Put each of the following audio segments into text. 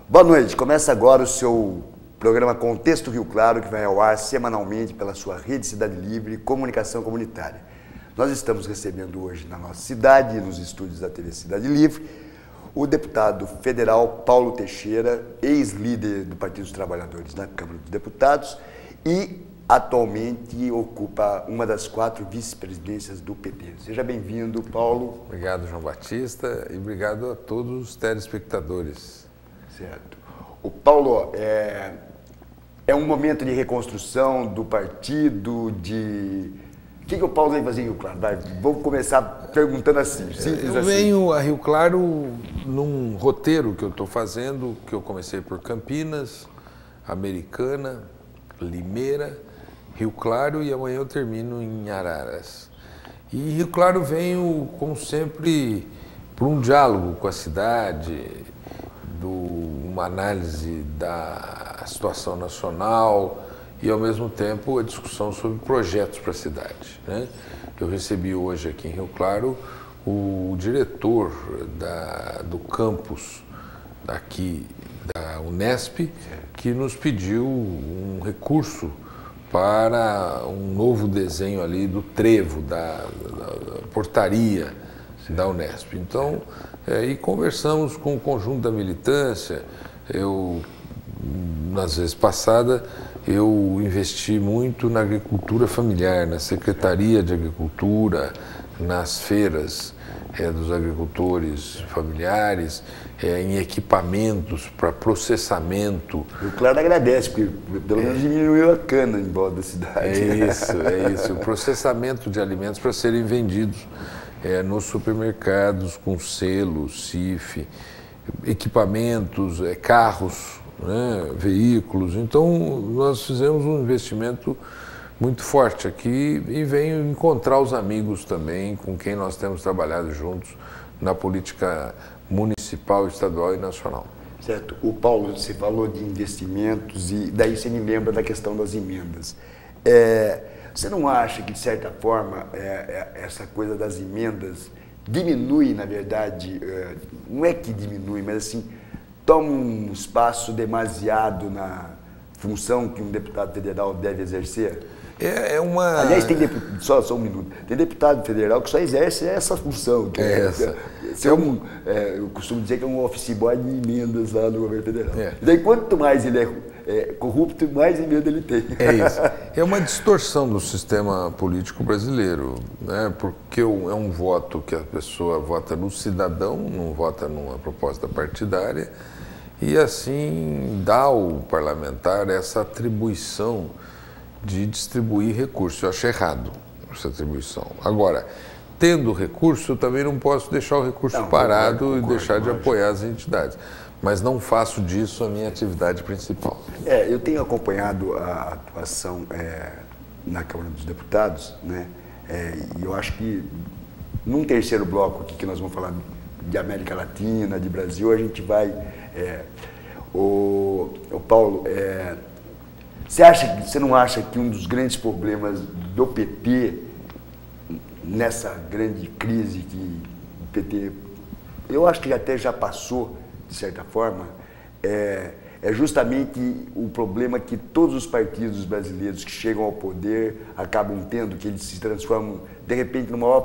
Boa noite, começa agora o seu programa Contexto Rio Claro, que vai ao ar semanalmente pela sua rede Cidade Livre Comunicação Comunitária. Nós estamos recebendo hoje na nossa cidade, nos estúdios da TV Cidade Livre, o deputado federal Paulo Teixeira, ex-líder do Partido dos Trabalhadores na Câmara dos Deputados e atualmente ocupa uma das 4 vice-presidências do PT. Seja bem-vindo, Paulo. Obrigado, João Batista, e obrigado a todos os telespectadores. Certo. O Paulo, é um momento de reconstrução do partido, de... O que o Paulo vem fazer em Rio Claro? Vamos começar perguntando assim, simples Eu assim. venho a Rio Claro num roteiro que eu estou fazendo, que eu comecei por Campinas, Americana, Limeira, Rio Claro e amanhã eu termino em Araras. E Rio Claro venho, como sempre, por um diálogo com a cidade, uma análise da situação nacional e, ao mesmo tempo, a discussão sobre projetos para a cidade, né? Eu recebi hoje aqui em Rio Claro o diretor do campus daqui da Unesp, que nos pediu um recurso para um novo desenho ali do trevo, da portaria da Unesp. Então, e conversamos com o conjunto da militância. Nas vezes passadas, eu investi muito na agricultura familiar, na Secretaria de Agricultura, nas feiras dos agricultores familiares, em equipamentos para processamento. O Claro agradece, porque pelo menos diminuiu a cana em volta da cidade. É isso. O processamento de alimentos para serem vendidos nos supermercados com selo, CIF, equipamentos, carros, né, veículos. Então, nós fizemos um investimento muito forte aqui e venho encontrar os amigos também com quem nós temos trabalhado juntos na política municipal, estadual e nacional. Certo. O Paulo, você falou de investimentos e daí você me lembra da questão das emendas. Você não acha que, de certa forma, essa coisa das emendas diminui, na verdade, não é que diminui, mas assim, toma um espaço demasiado na função que um deputado federal deve exercer? Aliás, tem só um minuto. Tem deputado federal que só exerce essa função. Eu costumo dizer que é um office boy de emendas lá no governo federal. E daí, quanto mais ele é corrupto, mais emenda ele tem. É isso. É uma distorção do sistema político brasileiro, né? Porque é um voto que a pessoa vota no cidadão, não vota numa proposta partidária, e assim dá ao parlamentar essa atribuição de distribuir recursos. Eu acho errado essa atribuição. Agora, tendo recurso, eu também não posso deixar o recurso parado e deixar de apoiar as entidades. Mas não faço disso a minha atividade principal. Eu tenho acompanhado a atuação na Câmara dos Deputados, né? E eu acho que num terceiro bloco aqui, que nós vamos falar de América Latina, de Brasil, a gente vai... O Paulo, você não acha que um dos grandes problemas do PT, nessa grande crise que o PT, eu acho que até já passou, de certa forma, é justamente o problema que todos os partidos brasileiros que chegam ao poder acabam tendo, que eles se transformam, de repente, no maior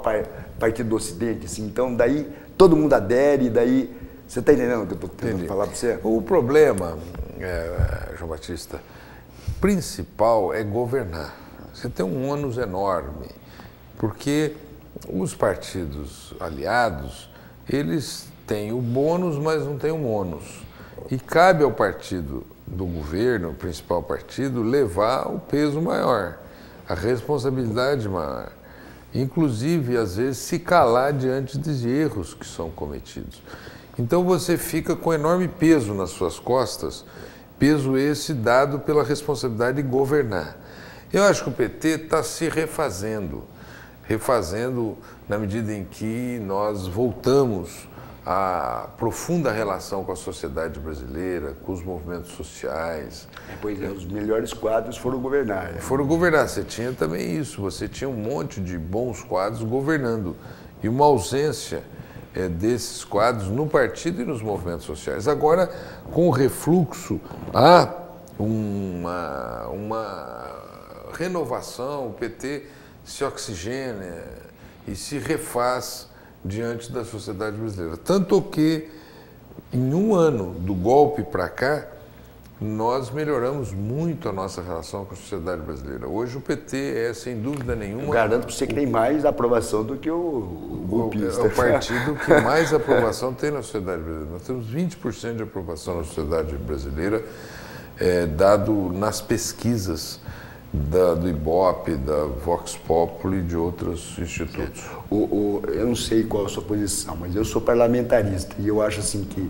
partido do Ocidente. Assim. Então, daí, todo mundo adere, daí... Você está entendendo o que eu estou tentando falar para você? O problema, João Batista, principal é governar. Você tem um ônus enorme, porque os partidos aliados, eles têm o bônus, mas não têm o ônus. E cabe ao partido do governo, o principal partido, levar o peso maior, a responsabilidade maior. Inclusive, às vezes, se calar diante de erros que são cometidos. Então você fica com enorme peso nas suas costas, peso esse dado pela responsabilidade de governar. Eu acho que o PT está se refazendo na medida em que nós voltamos à profunda relação com a sociedade brasileira, com os movimentos sociais. Pois é, os melhores quadros foram governar. Foram governar, você tinha também isso, você tinha um monte de bons quadros governando e uma ausência desses quadros no partido e nos movimentos sociais. Agora, com o refluxo, há uma renovação, o PT se oxigena e se refaz diante da sociedade brasileira. Tanto que, em um ano do golpe para cá, nós melhoramos muito a nossa relação com a sociedade brasileira. Hoje o PT é, sem dúvida nenhuma... Eu garanto para você que tem mais aprovação do que o golpista. É o partido que mais aprovação tem na sociedade brasileira. Nós temos 20% de aprovação na sociedade brasileira, dado nas pesquisas do IBOPE, da Vox Populi e de outros institutos. Eu não sei qual é a sua posição, mas eu sou parlamentarista e eu acho assim que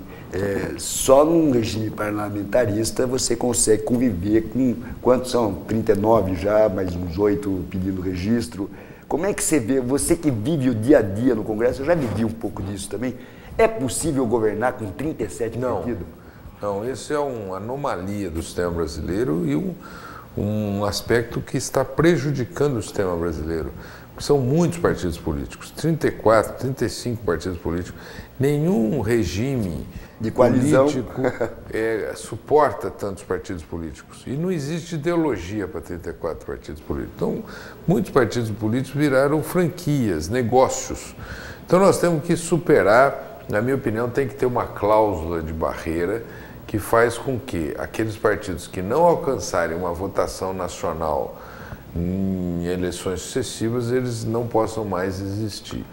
só num regime parlamentarista você consegue conviver com, quantos são? 39 já, mais uns 8 pedindo registro. Como é que você vê, você que vive o dia a dia no Congresso, eu já vivi um pouco disso também, é possível governar com 37 partidos? Não, isso é uma anomalia do sistema brasileiro e um aspecto que está prejudicando o sistema brasileiro. São muitos partidos políticos, 34, 35 partidos políticos. Nenhum regime de coalizão político suporta tantos partidos políticos. E não existe ideologia para 34 partidos políticos. Então, muitos partidos políticos viraram franquias, negócios. Então, nós temos que superar, na minha opinião, tem que ter uma cláusula de barreira que faz com que aqueles partidos que não alcançarem uma votação nacional em eleições sucessivas, eles não possam mais existir.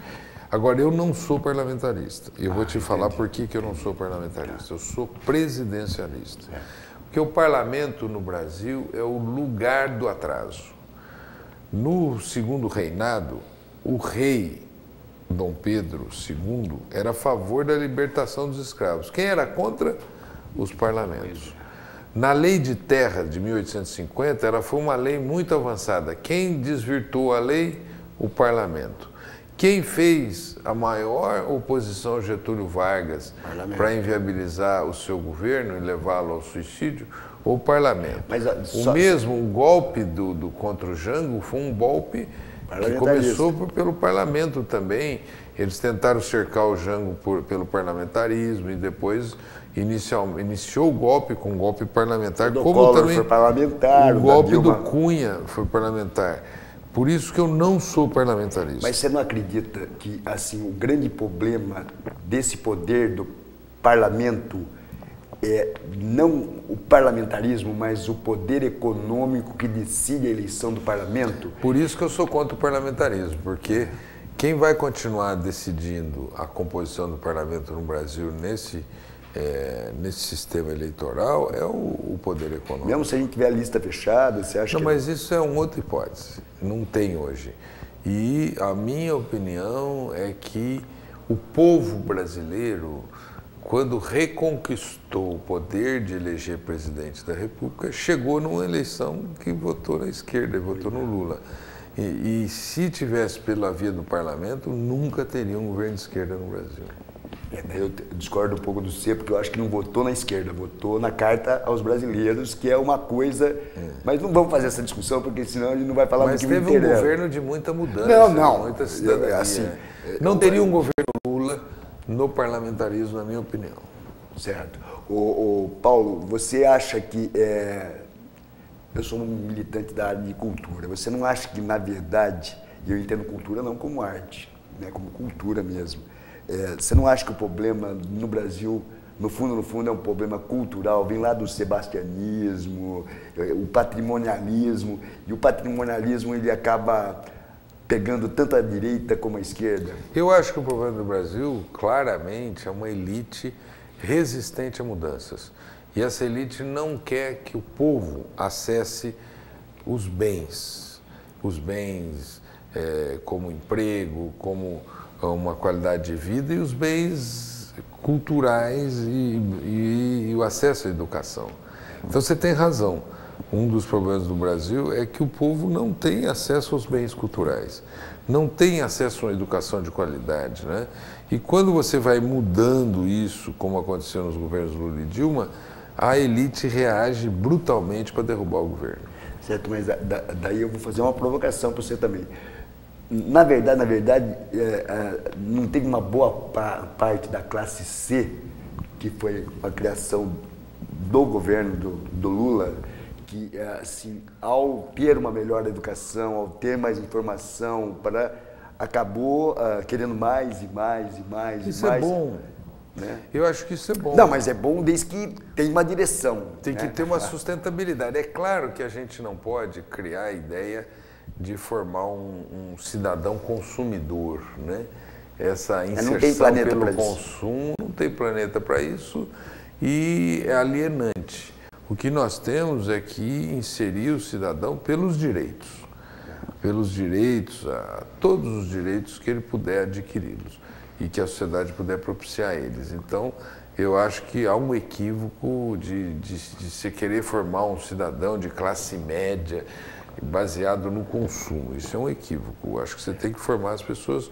Agora, eu não sou parlamentarista. Eu vou te falar por que eu não sou parlamentarista. Eu sou presidencialista. Porque o parlamento no Brasil é o lugar do atraso. No segundo reinado, o rei Dom Pedro II era a favor da libertação dos escravos. Quem era contra? Os parlamentos. Na lei de terra de 1850, ela foi uma lei muito avançada. Quem desvirtuou a lei? O parlamento. Quem fez a maior oposição a Getúlio Vargas para inviabilizar o seu governo e levá-lo ao suicídio? O parlamento. O golpe contra o Jango foi um golpe que começou pelo parlamento também. Eles tentaram cercar o Jango pelo parlamentarismo e depois iniciou o golpe com um golpe parlamentar, como também foi parlamentar, o golpe do Cunha foi parlamentar. Por isso que eu não sou parlamentarista. Mas você não acredita que assim o grande problema desse poder do parlamento é não o parlamentarismo, mas o poder econômico que decide a eleição do parlamento? Por isso que eu sou contra o parlamentarismo, porque quem vai continuar decidindo a composição do parlamento no Brasil nesse sistema eleitoral é o poder econômico. Mesmo se a gente tiver a lista fechada, você acha que... Não, mas isso é uma outra hipótese. Não tem hoje. E a minha opinião é que o povo brasileiro, quando reconquistou o poder de eleger presidente da República, chegou numa eleição que votou na esquerda, votou no Lula. E se tivesse pela via do parlamento, nunca teria um governo de esquerda no Brasil. Eu discordo um pouco do C, porque eu acho que não votou na esquerda, votou na Carta aos Brasileiros, que é uma coisa... Mas não vamos fazer essa discussão, porque senão a gente não vai falar do que me interessa. Mas teve um governo de muita mudança, muita cidadania. Assim, não teria um governo Lula no parlamentarismo, na minha opinião. Certo. Paulo, você acha que... Eu sou um militante da área de cultura. Você não acha que, na verdade, e eu entendo cultura não como arte, né, como cultura mesmo, você não acha que o problema no Brasil, no fundo, é um problema cultural, vem lá do sebastianismo, o patrimonialismo, e o patrimonialismo ele acaba pegando tanto a direita como a esquerda? Eu acho que o problema do Brasil, claramente, é uma elite resistente a mudanças. E essa elite não quer que o povo acesse os bens como emprego, como uma qualidade de vida e os bens culturais e o acesso à educação. Então você tem razão. Um dos problemas do Brasil é que o povo não tem acesso aos bens culturais, não tem acesso a uma educação de qualidade, né? E quando você vai mudando isso, como aconteceu nos governos Lula e Dilma, a elite reage brutalmente para derrubar o governo. Certo, mas daí eu vou fazer uma provocação para você também. Na verdade, não teve uma boa parte da classe C, que foi a criação do governo do Lula, que, assim, ao ter uma melhor educação, ao ter mais informação, acabou querendo mais e mais e mais Isso e mais. Isso é bom. Né? Eu acho que isso é bom. Não, mas é bom desde que tem uma direção. Tem que ter uma sustentabilidade. É claro que a gente não pode criar a ideia de formar um cidadão consumidor, né? Essa inserção pelo consumo, não tem planeta para isso e é alienante. O que nós temos é que inserir o cidadão pelos direitos, todos os direitos que ele puder adquiri-los e que a sociedade puder propiciar a eles. Então, eu acho que há um equívoco de se querer formar um cidadão de classe média baseado no consumo. Isso é um equívoco. Eu acho que você tem que formar as pessoas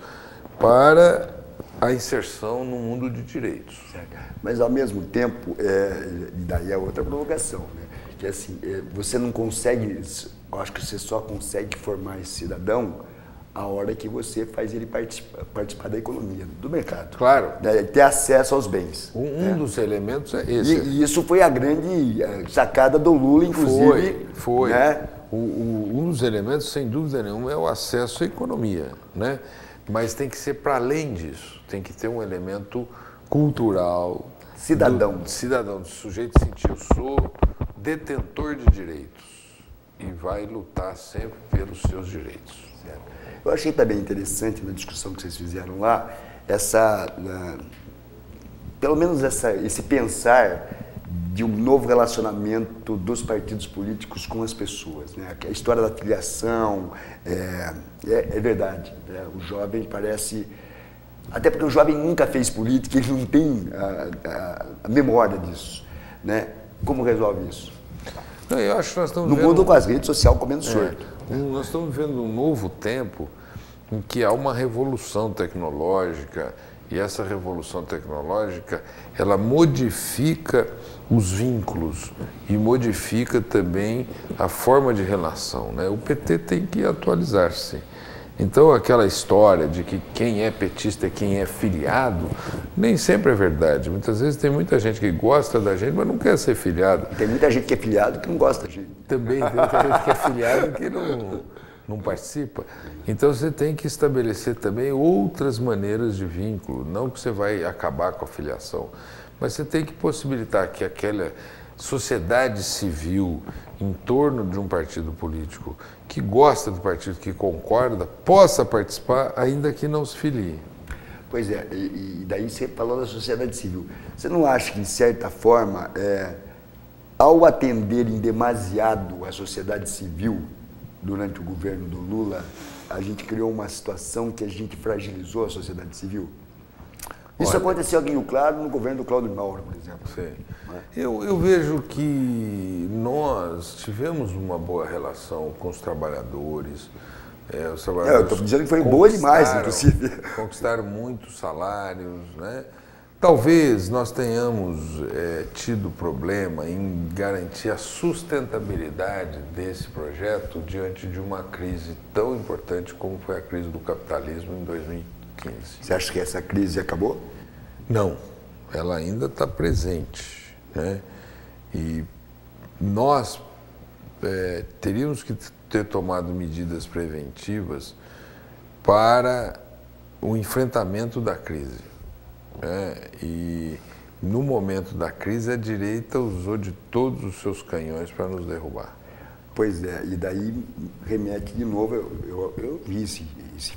para a inserção no mundo de direitos. Certo. Mas, ao mesmo tempo, daí é outra provocação, né? Que assim, você não consegue, eu acho que você só consegue formar esse cidadão a hora que você faz ele participar da economia, do mercado. Claro. Né? Ter acesso aos bens. Um dos elementos é esse. E isso foi a grande sacada do Lula, inclusive. Foi. Né? Um dos elementos, sem dúvida nenhuma, é o acesso à economia, né? Mas tem que ser para além disso. Tem que ter um elemento cultural. Cidadão. Do sujeito sentir, eu sou detentor de direitos e vai lutar sempre pelos seus direitos. Eu achei também interessante na discussão que vocês fizeram lá, pelo menos esse pensar de um novo relacionamento dos partidos políticos com as pessoas, né? A história da filiação, é verdade, né? O jovem parece... Até porque o jovem nunca fez política, ele não tem a memória disso, né? Como resolve isso? Não, eu acho que nós estamos no mundo com as redes sociais comendo sorto. Nós estamos vivendo um novo tempo em que há uma revolução tecnológica e essa revolução tecnológica ela modifica os vínculos e modifica também a forma de relação, né? O PT tem que atualizar-se. Então aquela história de que quem é petista é quem é filiado, nem sempre é verdade. Muitas vezes tem muita gente que gosta da gente, mas não quer ser filiado. Tem muita gente que é filiado que não gosta da gente. Também tem muita gente que é filiado que não participa. Então você tem que estabelecer também outras maneiras de vínculo. Não que você vai acabar com a filiação, mas você tem que possibilitar que aquela sociedade civil em torno de um partido político que gosta do partido, que concorda, possa participar, ainda que não se filie. Pois é, e daí você falou da sociedade civil. Você não acha que, de certa forma, ao atender em demasiado a sociedade civil durante o governo do Lula, a gente criou uma situação que a gente fragilizou a sociedade civil? Isso aconteceu aqui em Rio Claro, no governo do Cláudio Mauro, por exemplo. Sim. Eu vejo que nós tivemos uma boa relação com os trabalhadores. Os trabalhadores eu estou dizendo que foi boa demais, inclusive. Conquistaram muitos salários, né? Talvez nós tenhamos tido problema em garantir a sustentabilidade desse projeto diante de uma crise tão importante como foi a crise do capitalismo em 2015. Você acha que essa crise acabou? Não, ela ainda está presente, né? E nós teríamos que ter tomado medidas preventivas para o enfrentamento da crise, né? E no momento da crise a direita usou de todos os seus canhões para nos derrubar. Pois é, e daí remete de novo, eu vi esse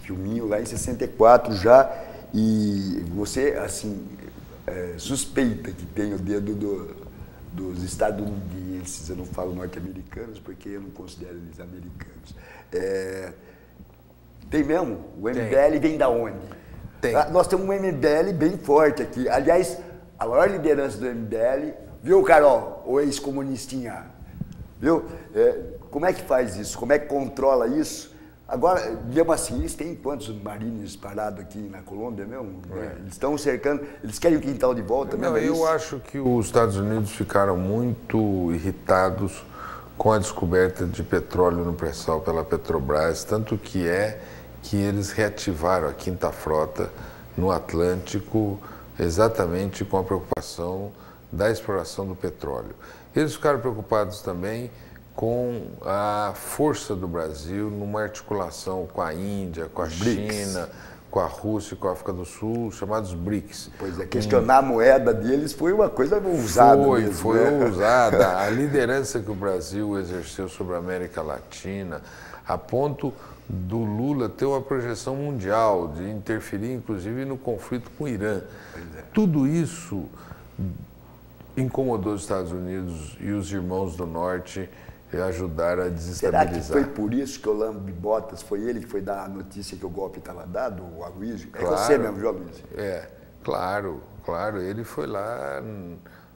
filminho lá em 64 já, e você, assim, suspeita que tem o dedo dos estadunidenses, eu não falo norte-americanos porque eu não considero eles americanos. Tem mesmo? O MBL vem da onde? Tem. Nós temos um MBL bem forte aqui. Aliás, a maior liderança do MBL, viu, Carol, o ex-comunistinha? Viu? Como é que faz isso? Como é que controla isso? Agora, mesmo assim, eles têm quantos marines parados aqui na Colômbia mesmo? Eles estão cercando, eles querem o quintal de volta mesmo? Eu acho que os Estados Unidos ficaram muito irritados com a descoberta de petróleo no pré-sal pela Petrobras, tanto que que eles reativaram a Quinta Frota no Atlântico, exatamente com a preocupação da exploração do petróleo. Eles ficaram preocupados também com a força do Brasil numa articulação com a Índia, com a China, com a Rússia e com a África do Sul, chamados BRICS. Pois é, questionar a moeda deles foi uma coisa ousada mesmo. Foi ousada. A liderança que o Brasil exerceu sobre a América Latina, a ponto do Lula ter uma projeção mundial, de interferir inclusive no conflito com o Irã. Tudo isso incomodou os Estados Unidos e os irmãos do Norte ajudaram a desestabilizar. Será que foi por isso que o Lambi Botas, foi ele que foi dar a notícia que o golpe estava dado, o Aloysio? Claro, é você mesmo, João Luiz? Claro. Ele foi lá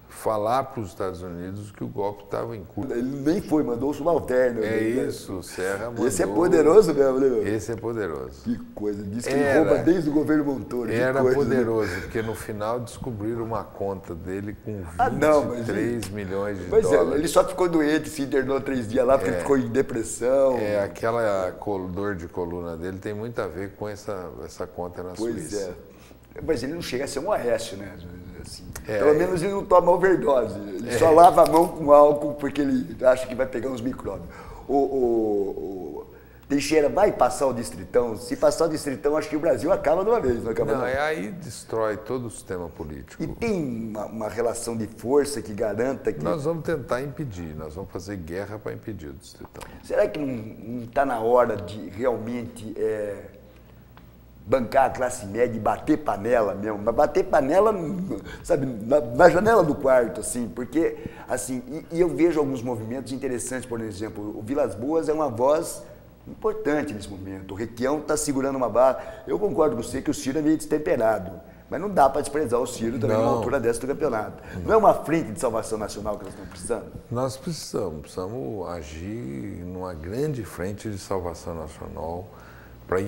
falar para os Estados Unidos que o golpe estava em curso. Ele nem foi, mandou o subalterno. Isso, o Serra mandou. Esse é poderoso mesmo, né? Esse é poderoso. Que coisa, disse que ele rouba desde o governo Montoro. Era coisa, poderoso, né? Porque no final descobriram uma conta dele com 23 milhões de dólares. Ele só ficou doente, se internou 3 dias lá, porque ele ficou em depressão. Aquela dor de coluna dele tem muito a ver com essa conta na Suíça. Mas ele não chega a ser um Aécio, né? Assim, pelo menos ele não toma overdose. Ele só lava a mão com álcool porque ele acha que vai pegar uns micróbios. O Teixeira vai passar o Distritão? Se passar o Distritão, acho que o Brasil acaba de uma vez. Não, aí destrói todo o sistema político. E tem uma relação de força que garanta que... Nós vamos tentar impedir, nós vamos fazer guerra para impedir o Distritão. Será que não está na hora de realmente... bancar a classe média e bater panela mesmo, mas bater panela, sabe, na janela do quarto, assim, porque, assim, e eu vejo alguns movimentos interessantes, por exemplo, o Vilas Boas é uma voz importante nesse momento, o Requião está segurando uma barra, eu concordo com você que o Ciro é meio destemperado, mas não dá para desprezar o Ciro também numa altura dessa do campeonato. Não é uma frente de salvação nacional que nós estamos precisando? Nós precisamos agir numa grande frente de salvação nacional para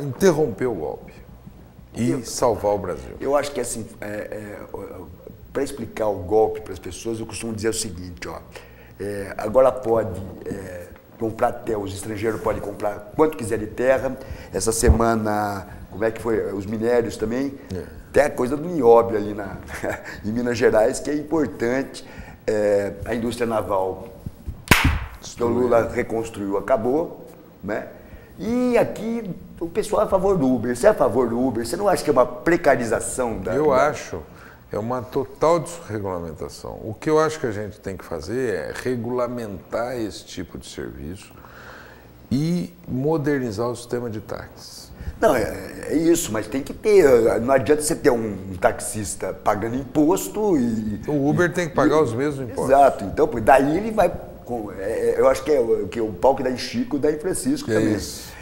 interromper o golpe e salvar o Brasil. Eu acho que assim, para explicar o golpe para as pessoas, eu costumo dizer o seguinte, agora pode comprar terra, os estrangeiros podem comprar quanto quiser de terra. Essa semana, como é que foi? Os minérios também, até a coisa do nióbio ali em Minas Gerais, que é importante. A indústria naval que o Lula reconstruiu, acabou, né? E aqui o pessoal é a favor do Uber. Você é a favor do Uber? Você não acha que é uma precarização da... Eu acho. É uma total desregulamentação. O que eu acho que a gente tem que fazer é regulamentar esse tipo de serviço e modernizar o sistema de táxis. Não, é isso, mas tem que ter. Não adianta você ter um taxista pagando imposto e... O Uber tem que pagar os mesmos impostos. Exato. Então, daí ele vai... eu acho que é o pau que dá em Chico, dá em Francisco também. Isso.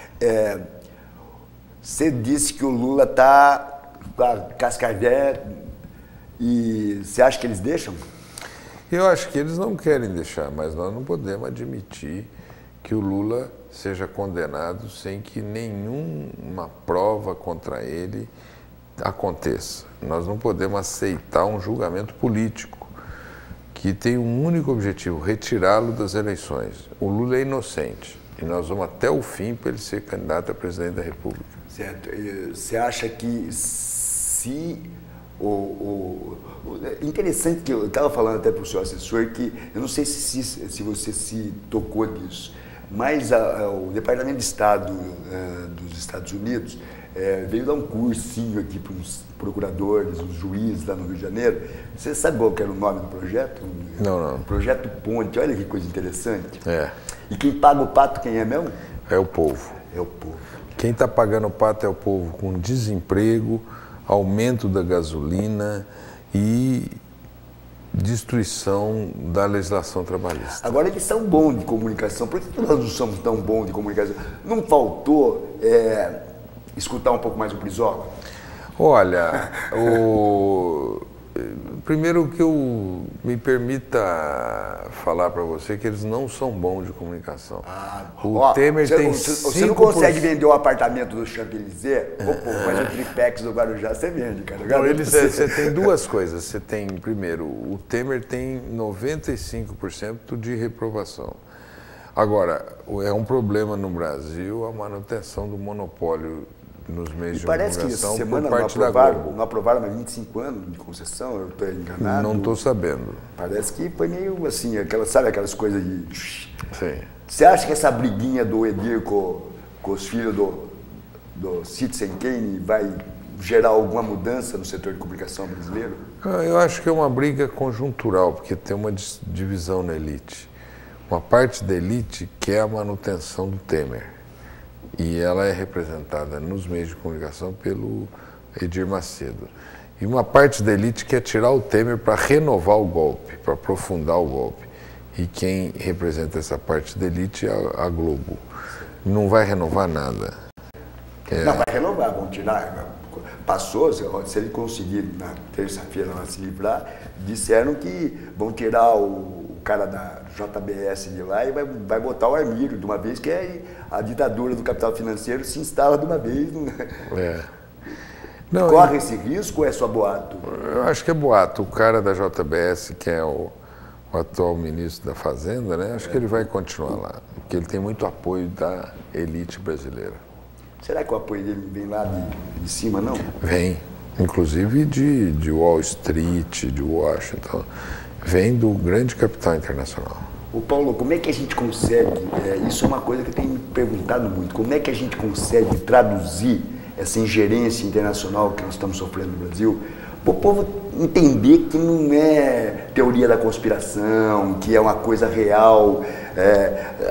Você disse que o Lula está com a Cascavel e você acha que eles deixam? Eu acho que eles não querem deixar, mas nós não podemos admitir que o Lula seja condenado sem que nenhuma prova contra ele aconteça. Nós não podemos aceitar um julgamento político que tem um único objetivo, retirá-lo das eleições. O Lula é inocente e nós vamos até o fim para ele ser candidato a presidente da República. Certo. Você acha que se... Interessante que eu estava falando até para o seu assessor que eu não sei se você se tocou nisso, mas o Departamento de Estado dos Estados Unidos veio dar um cursinho aqui para os procuradores, os juízes lá no Rio de Janeiro. Você sabe qual que era o nome do projeto? Não. Projeto Ponte. Olha que coisa interessante. E quem paga o pato quem é mesmo? É o povo. É o povo. Quem está pagando o pato é o povo, com desemprego, aumento da gasolina e destruição da legislação trabalhista. Agora, eles são bons de comunicação. Por que nós não somos tão bons de comunicação? Não faltou escutar um pouco mais o Brizola? Olha, primeiro que eu me permita falar para você que eles não são bons de comunicação. O Temer tem 5%... Você não consegue vender o apartamento do Champs-Élysées? Mas o triplex do Guarujá você vende, cara. Você tem duas coisas. Você tem, primeiro, o Temer tem 95% de reprovação. Agora, é um problema no Brasil a manutenção do monopólio nos meios de Parece que comunicação essa semana por parte da Globo. não aprovaram mais 25 anos de concessão, eu estou enganado. Não estou sabendo. Parece que foi meio assim, sabe aquelas coisas de... Sim. Você acha que essa briguinha do Edir com os filhos do Citizen Kane vai gerar alguma mudança no setor de comunicação brasileiro? Eu acho que é uma briga conjuntural, porque tem uma divisão na elite. Uma parte da elite quer a manutenção do Temer. E ela é representada nos meios de comunicação pelo Edir Macedo. E uma parte da elite quer tirar o Temer para renovar o golpe, para aprofundar o golpe. E quem representa essa parte da elite é a Globo. Não vai renovar nada. Não, vai renovar, vão tirar. Passou, se ele conseguir na terça-feira se livrar, disseram que vão tirar o cara da JBS de lá e vai botar o Armírio, de uma vez que a ditadura do capital financeiro se instala de uma vez. Não, corre esse risco ou é só boato? Eu acho que é boato. O cara da JBS, que é o atual ministro da Fazenda, né? Acho que ele vai continuar lá, porque ele tem muito apoio da elite brasileira. Será que o apoio dele vem lá de cima, não? Vem, inclusive de Wall Street, de Washington, vem do grande capital internacional. Ô Paulo, como é que a gente consegue, isso é uma coisa que eu tenho me perguntado muito, como é que a gente consegue traduzir essa ingerência internacional que nós estamos sofrendo no Brasil, para o povo entender que não é teoria da conspiração, que é uma coisa real.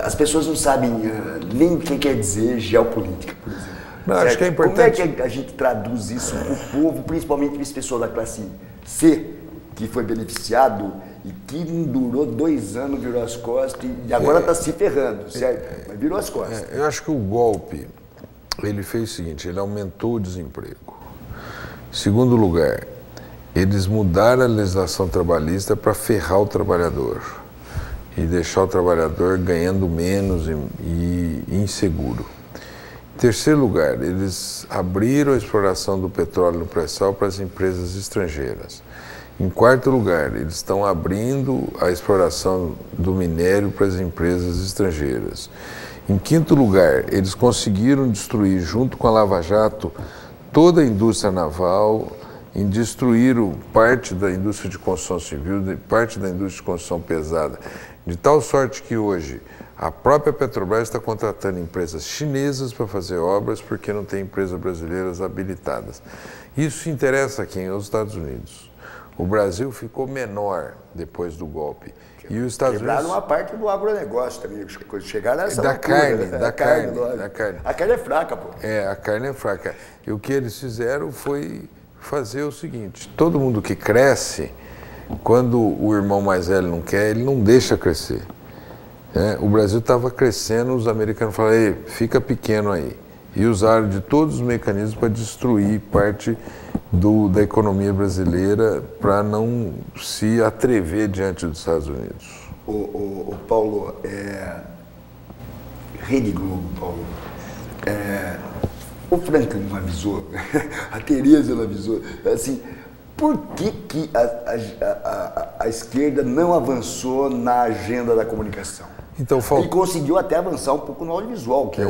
As pessoas não sabem nem o que quer dizer geopolítica, por exemplo. Não, acho que é importante. Como é que a gente traduz isso para o povo, principalmente para as pessoas da classe C, que foi beneficiado e que não durou 2 anos, virou as costas e agora está se ferrando, certo? Mas virou as costas. Eu acho que o golpe, ele fez o seguinte, ele aumentou o desemprego. Em segundo lugar, eles mudaram a legislação trabalhista para ferrar o trabalhador e deixar o trabalhador ganhando menos e inseguro. Em terceiro lugar, eles abriram a exploração do petróleo no pré-sal para as empresas estrangeiras. Em quarto lugar, eles estão abrindo a exploração do minério para as empresas estrangeiras. Em quinto lugar, eles conseguiram destruir, junto com a Lava Jato, toda a indústria naval, destruíram parte da indústria de construção civil, parte da indústria de construção pesada, de tal sorte que hoje a própria Petrobras está contratando empresas chinesas para fazer obras porque não tem empresas brasileiras habilitadas. Isso interessa a quem? Aos Estados Unidos. O Brasil ficou menor depois do golpe. E os Estados Quebraram Unidos... uma parte do agronegócio também, chegaram nessa da altura, carne, né? da carne. A carne é fraca, pô. A carne é fraca. E o que eles fizeram foi fazer o seguinte, todo mundo que cresce, quando o irmão mais velho não quer, ele não deixa crescer. O Brasil estava crescendo, os americanos falaram, ei, fica pequeno aí. E usaram de todos os mecanismos para destruir parte da economia brasileira para não se atrever diante dos Estados Unidos. O Paulo, Rede Globo, Paulo, o Franklin não avisou, a Tereza não avisou, assim, por que a esquerda não avançou na agenda da comunicação? Então, ele conseguiu até avançar um pouco no audiovisual, que é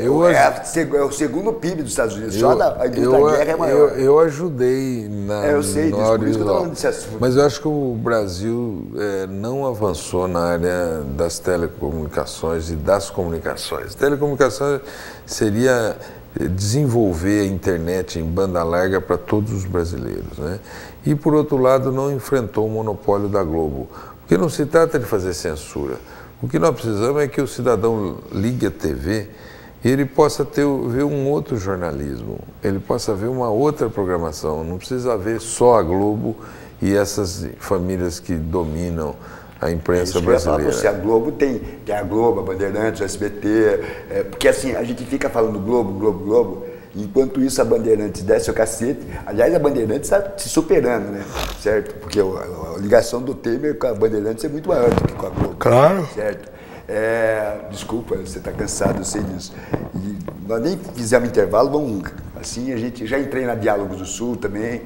o segundo PIB dos Estados Unidos. Só a indústria da guerra é maior. Eu ajudei eu sei no disso, audiovisual. por isso que eu tô falando desse assunto. Mas eu acho que o Brasil não avançou na área das telecomunicações e das comunicações. Telecomunicações seria desenvolver a internet em banda larga para todos os brasileiros, né? E, por outro lado, não enfrentou o monopólio da Globo. Porque não se trata de fazer censura. O que nós precisamos é que o cidadão ligue a TV e ele possa ver um outro jornalismo, ele possa ver uma outra programação. Não precisa ver só a Globo e essas famílias que dominam a imprensa brasileira. Você, a Globo tem a Globo, a Bandeirantes, o SBT, porque assim, a gente fica falando Globo, enquanto isso a Bandeirantes desce o cacete. Aliás, a Bandeirantes está se superando, né? Certo? Porque a ligação do Temer com a Bandeirantes é muito maior do que com a Globo. Claro. Certo? Desculpa, você está cansado, eu sei disso. E nós nem fizemos intervalo, assim, a gente já entrei na Diálogos do Sul também.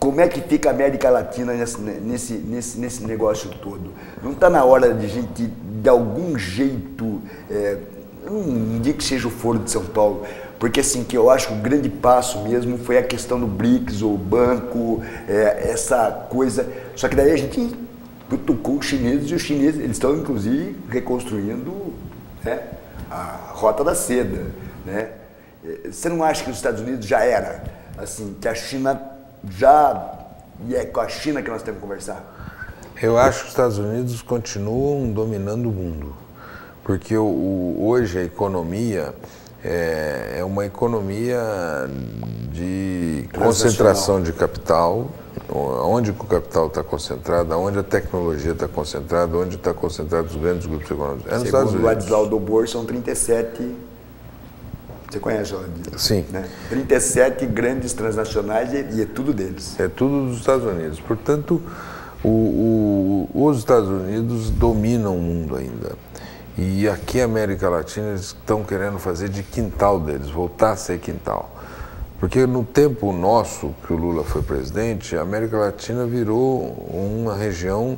como é que fica a América Latina nesse negócio todo? Não está na hora de a gente, de algum jeito, não digo que seja o Foro de São Paulo, porque assim, que eu acho que o grande passo mesmo foi a questão do BRICS, o banco, essa coisa. Só que daí a gente cutucou os chineses, e os chineses, eles estão inclusive reconstruindo, né, a Rota da Seda, né? Você não acha que os Estados Unidos já era, assim, que a China já, e é com a China que nós temos que conversar? Eu acho que os Estados Unidos continuam dominando o mundo, porque hoje a economia é uma economia de concentração de capital, onde o capital está concentrado, onde a tecnologia está concentrada, onde está concentrado os grandes grupos econômicos. É nos Estados Unidos. Segundo o Ladislau Dobor, são 37... Você conhece o Ladislau? Sim. Né? 37 grandes transnacionais e é tudo deles. É tudo dos Estados Unidos. Portanto, os Estados Unidos dominam o mundo ainda. E aqui a América Latina eles estão querendo fazer de quintal deles, voltar a ser quintal. Porque no tempo nosso, que o Lula foi presidente, a América Latina virou uma região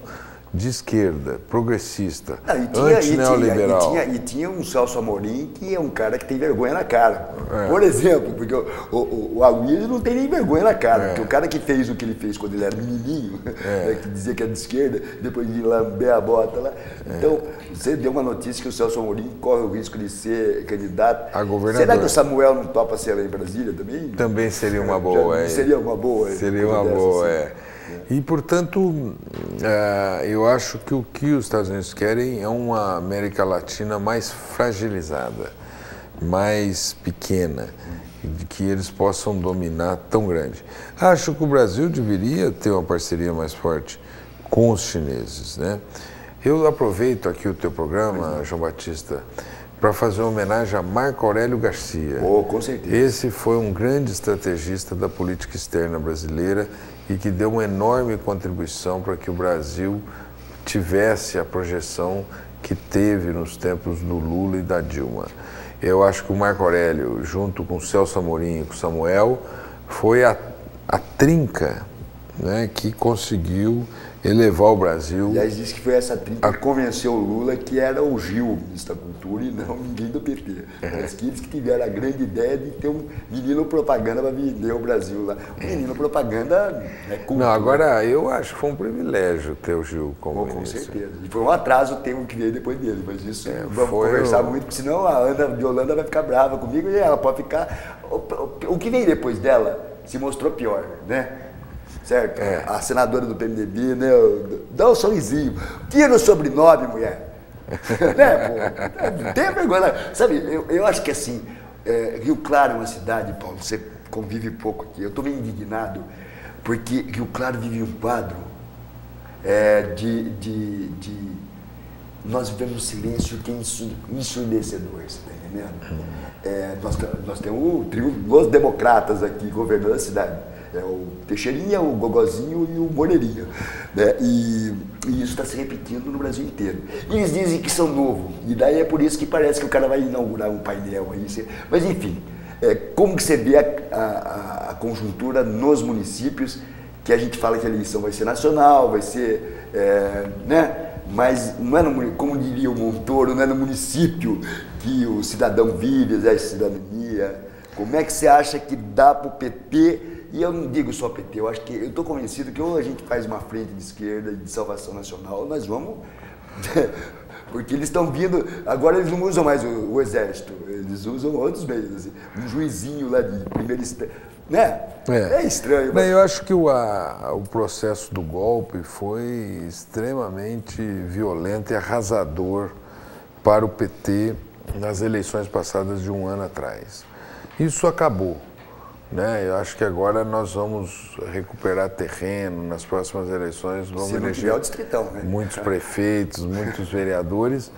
de esquerda, progressista, antineoliberal. E tinha um Celso Amorim que é um cara que tem vergonha na cara. Por exemplo, porque o Aguirre não tem nem vergonha na cara. Porque o cara que fez o que ele fez quando ele era menininho, né, que dizia que era de esquerda, depois de lamber a bota lá. Então, você deu uma notícia que o Celso Amorim corre o risco de ser candidato a governador. Será que o Samuel não topa ser lá em Brasília também? Também seria uma boa. Seria uma boa. Seria uma boa, E, portanto, eu acho que o que os Estados Unidos querem é uma América Latina mais fragilizada, mais pequena, de que eles possam dominar tão grande. Acho que o Brasil deveria ter uma parceria mais forte com os chineses, né? Eu aproveito aqui o teu programa, João Batista, para fazer uma homenagem a Marco Aurélio Garcia. Com certeza. Esse foi um grande estrategista da política externa brasileira e que deu uma enorme contribuição para que o Brasil tivesse a projeção que teve nos tempos do Lula e da Dilma. Eu acho que o Marco Aurélio, junto com o Celso Amorim e com o Samuel, foi a trinca, né, que conseguiu elevar o Brasil. Aliás, disse que foi essa trinca que convenceu o Lula que era o Gil, ministro da Cultura, e não ninguém do PT. Mas que eles que tiveram a grande ideia de ter um menino propaganda para vender o Brasil lá. Um menino propaganda é culto. Não, agora eu acho que foi um privilégio ter o Gil como ministro. Com certeza. E foi um atraso ter um que veio depois dele, mas isso vamos conversar muito, porque senão a Ana de Holanda vai ficar brava comigo e ela pode ficar... O que veio depois dela se mostrou pior, né? Certo? A senadora do PMDB, né? Dá um sorrisinho. Tira o sobrenome, mulher. Né, pô? Tem vergonha. Sabe, eu acho que assim, Rio Claro é uma cidade, Paulo, você convive pouco aqui. Eu estou meio indignado, porque Rio Claro vive um quadro nós vivemos um silêncio que é ensurdecedor, você está entendendo? Nós temos o trio dos democratas aqui governando a cidade. O Teixeirinha, o Gogozinho e o Moreirinha, né? E isso está se repetindo no Brasil inteiro. E eles dizem que são novos, e daí é por isso que parece que o cara vai inaugurar um painel aí. Mas enfim, como que você vê a conjuntura nos municípios, que a gente fala que a eleição vai ser nacional, vai ser, né? Mas não é, como diria o Montoro, não é no município que o cidadão vive, exerce cidadania. Como é que você acha que dá para o PT? E eu não digo só PT, eu estou convencido que ou a gente faz uma frente de esquerda de salvação nacional, ou nós vamos... Porque eles estão vindo... Agora eles não usam mais o exército, eles usam outros meios, assim, um juizinho lá de primeiro... Né? É estranho. Mas... Eu acho que o processo do golpe foi extremamente violento e arrasador para o PT nas eleições passadas de um ano atrás. Isso acabou. Né? Eu acho que agora nós vamos recuperar terreno, nas próximas eleições vamos eleger o distritão, né? Muitos prefeitos, muitos vereadores.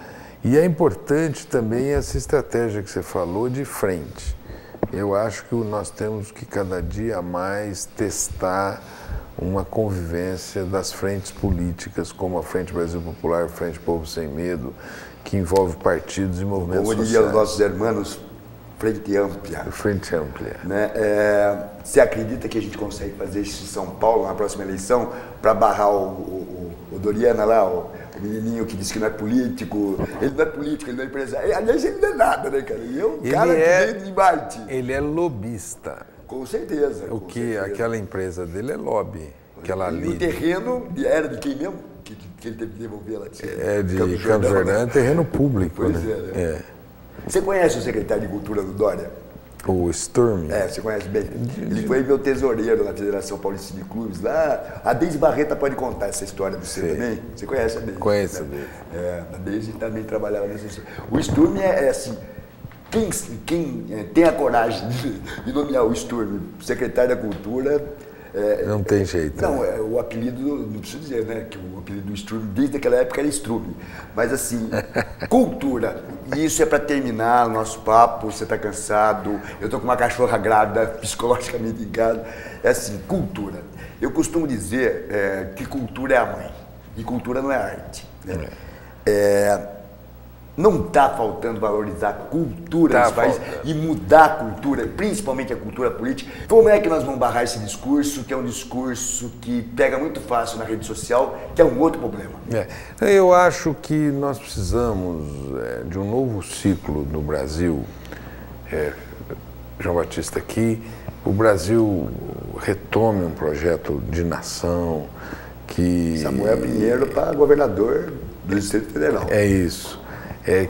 E é importante também essa estratégia que você falou de frente. Eu acho que nós temos que cada dia mais testar uma convivência das frentes políticas, como a Frente Brasil Popular, a Frente Povo Sem Medo, que envolve partidos e movimentos sociais. Como diriam os nossos irmãos, Frente Ampla. Frente Ampla. Né? Você acredita que a gente consegue fazer isso em São Paulo na próxima eleição para barrar o Doriana lá, o menininho que disse que não é político? Ele não é político, ele não é empresário. Aliás, ele não é nada, né, cara? Ele é um cara que veio de Marte. Ele é lobista. Com certeza. Aquela empresa dele é lobby. Aquela e o terreno era de quem mesmo? Que ele teve que devolver lá? É de Campos Jordão, é terreno público. Pois né? né? Você conhece o secretário de Cultura do Dória? O Sturm? Você conhece bem. Ele foi meu tesoureiro na Federação Paulista de Clubes. Lá, a Deise Barreta pode contar essa história de você também? Você conhece a Deise? Conheço né? a Deise. A Deise também trabalhava nessa história. O Sturm é assim, quem tem a coragem de nomear o Sturm secretário da Cultura... não tem jeito. Não, o apelido, não preciso dizer, né? Que o apelido do Sturm, desde aquela época, era Sturm. Mas assim, cultura. E isso é para terminar o nosso papo. Você está cansado, eu estou com uma cachorra grávida psicologicamente em casa. É assim, cultura. Eu costumo dizer que cultura é a mãe. E cultura não é arte. Né? Não está faltando valorizar a cultura desse país e mudar a cultura, principalmente a cultura política. Como é que nós vamos barrar esse discurso, que é um discurso que pega muito fácil na rede social, que é um outro problema? Eu acho que nós precisamos de um novo ciclo no Brasil. João Batista, que o Brasil retome um projeto de nação, que... Samuel Pinheiro para governador do Distrito Federal. É isso.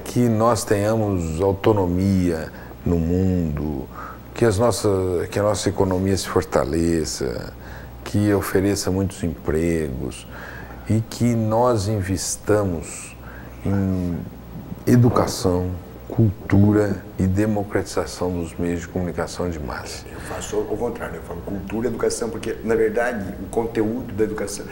Que nós tenhamos autonomia no mundo, que a nossa economia se fortaleça, que ofereça muitos empregos e que nós investamos em educação, cultura e democratização dos meios de comunicação de massa. Eu faço o contrário, eu falo cultura e educação, porque, na verdade, o conteúdo da educação...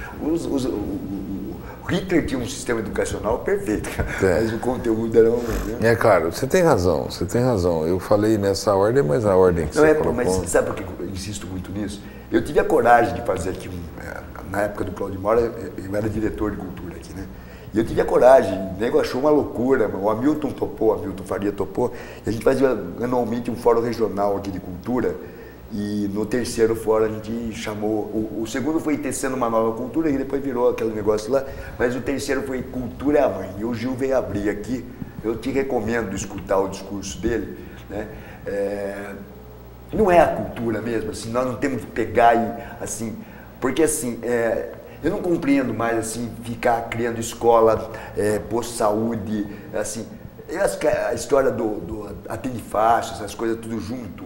Hitler tinha um sistema educacional perfeito, mas o conteúdo era um... Né? Claro, você tem razão. Eu falei nessa ordem, mas a ordem que você colocou... Mas sabe por que eu insisto muito nisso? Eu tive a coragem de fazer aqui, na época do Cláudio Moura, eu era diretor de cultura aqui, né? E eu tive a coragem, o nego achou uma loucura, o Hamilton Faria topou, e a gente fazia anualmente um fórum regional aqui de cultura. E no terceiro fórum a gente chamou, o segundo foi Tecendo uma Nova Cultura, e depois virou aquele negócio lá, mas o terceiro foi Cultura é a Mãe. E o Gil veio abrir aqui, eu te recomendo escutar o discurso dele, né? Não é a cultura mesmo, assim, nós não temos que pegar e, assim, porque assim, eu não compreendo mais, assim, ficar criando escola, posto de saúde, assim, a história do atende faixa, essas coisas tudo junto.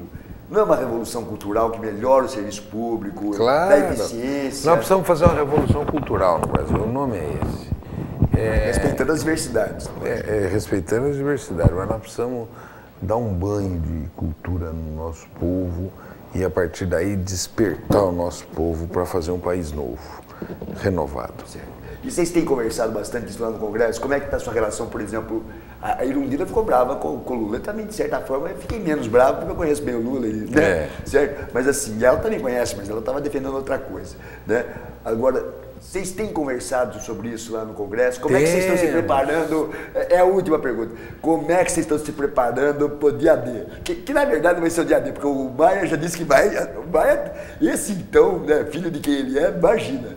Não é uma revolução cultural que melhora o serviço público, claro, dá eficiência? Nós precisamos fazer uma revolução cultural no Brasil, o nome é esse. Respeitando as diversidades. Respeitando as diversidades, mas nós precisamos dar um banho de cultura no nosso povo e a partir daí despertar o nosso povo para fazer um país novo, renovado. Certo. E vocês têm conversado bastante isso lá no Congresso? Como é que está a sua relação, por exemplo, a Irundina ficou brava com o Lula, eu também, de certa forma, eu fiquei menos bravo porque eu conheço bem o Lula, né? Certo? Mas assim, ela também conhece, mas ela estava defendendo outra coisa, né? Agora, vocês têm conversado sobre isso lá no Congresso? Como é que vocês estão se preparando? É a última pergunta. Como é que vocês estão se preparando para o dia D? Que na verdade vai ser o dia D, porque o Maia já disse que vai. O Maia, esse então, né, filho de quem ele é, imagina.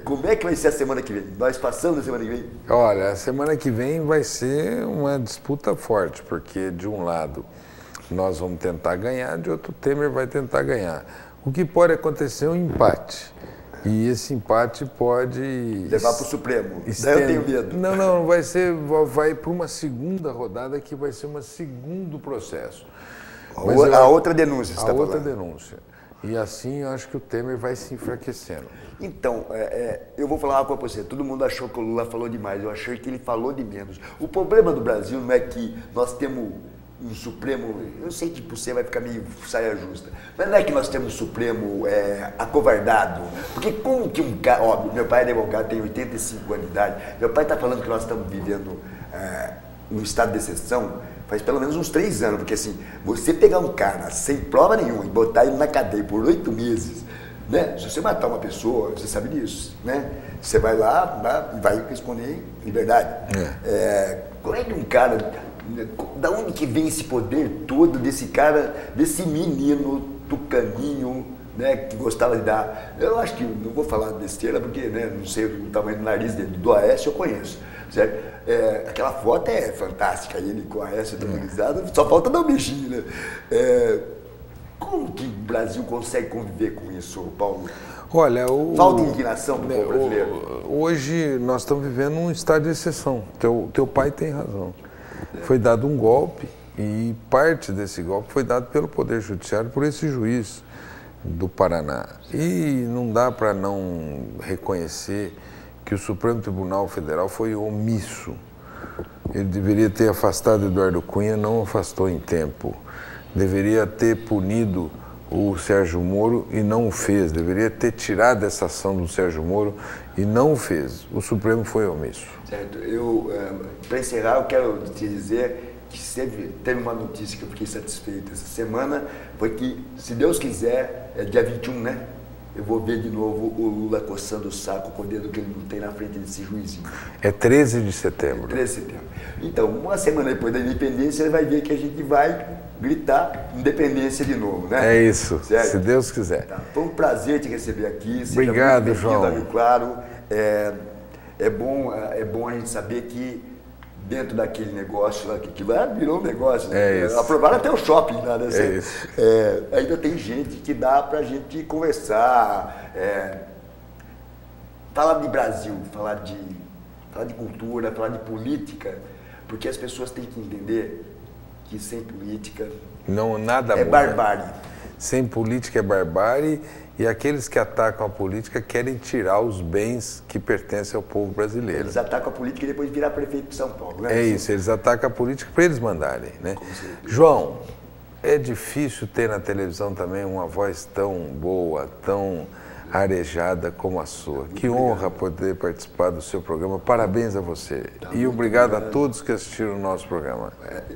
Como é que vai ser a semana que vem? Nós passamos a semana que vem? Olha, a semana que vem vai ser uma disputa forte, porque de um lado nós vamos tentar ganhar, de outro Temer vai tentar ganhar. O que pode acontecer é um empate. E esse empate pode... levar para o Supremo. Daí eu tenho medo. Não, vai para uma segunda rodada que vai ser um segundo processo. A outra denúncia, você está falando. A outra denúncia. E assim eu acho que o Temer vai se enfraquecendo. Então, eu vou falar uma coisa para você. Todo mundo achou que o Lula falou demais. Eu achei que ele falou de menos. O problema do Brasil não é que nós temos um Supremo, eu sei que você vai ficar meio saia justa, mas não é que nós temos um Supremo acovardado, porque como que um cara, ó, meu pai é advogado, tem 85 anos de idade, meu pai está falando que nós estamos vivendo um estado de exceção faz pelo menos uns 3 anos, porque assim, você pegar um cara sem prova nenhuma e botar ele na cadeia por 8 meses, né? Se você matar uma pessoa, você sabe disso, né? Você vai lá e vai responder em liberdade. Como é que um cara Da onde que vem esse poder todo desse cara, desse menino tucaninho, né, que gostava de dar... Eu acho que, não vou falar besteira, porque né, não sei o tamanho do nariz dele, do Aécio eu conheço, certo? Aquela foto é fantástica, ele com a Aécio atualizado, só falta dar um beijinho, né? Como que o Brasil consegue conviver com isso, Paulo? Olha, falta indignação do povo brasileiro. Hoje nós estamos vivendo um estado de exceção. Teu pai tem razão. Foi dado um golpe e parte desse golpe foi dado pelo Poder Judiciário por esse juiz do Paraná. E não dá para não reconhecer que o Supremo Tribunal Federal foi omisso. Ele deveria ter afastado Eduardo Cunha, não afastou em tempo. Deveria ter punido o Sérgio Moro e não o fez. Deveria ter tirado essa ação do Sérgio Moro e não o fez. O Supremo foi omisso. Certo. Para encerrar, eu quero te dizer que teve uma notícia que eu fiquei satisfeito essa semana, foi que, se Deus quiser, dia 21, né? Eu vou ver de novo o Lula coçando o saco com o dedo que ele não tem na frente desse juizinho. É 13 de setembro. 13 de setembro. Então, uma semana depois da independência, ele vai ver que a gente vai gritar independência de novo, né? É isso, certo? Se Deus quiser. Tá. Foi um prazer te receber aqui. Obrigado, João. Rio Claro. É bom a gente saber que dentro daquele negócio lá, que aquilo lá virou um negócio, né? Isso. Aprovaram até o shopping lá, né? Isso. Ainda tem gente que dá pra gente conversar, falar de Brasil, falar de cultura, falar de política, porque as pessoas têm que entender que sem política nada é muda. barbárie. Sem política é barbárie, e aqueles que atacam a política querem tirar os bens que pertencem ao povo brasileiro. Eles atacam a política e depois virar prefeito de São Paulo, né? É isso, eles atacam a política para eles mandarem, né? João, é difícil ter na televisão também uma voz tão boa, tão arejada como a sua. Que honra poder participar do seu programa. Parabéns a você. E obrigado a todos que assistiram o nosso programa.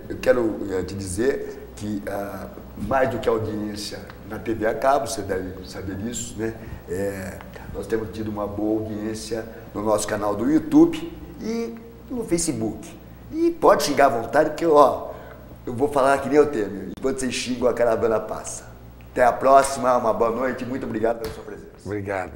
Eu quero te dizer que mais do que a audiência na TV a cabo, você deve saber disso, né? Nós temos tido uma boa audiência no nosso canal do YouTube e no Facebook. E pode xingar à vontade, porque eu vou falar que nem eu tenho. Enquanto vocês xingam, a caravana passa. Até a próxima, uma boa noite, muito obrigado pela sua presença. Obrigado.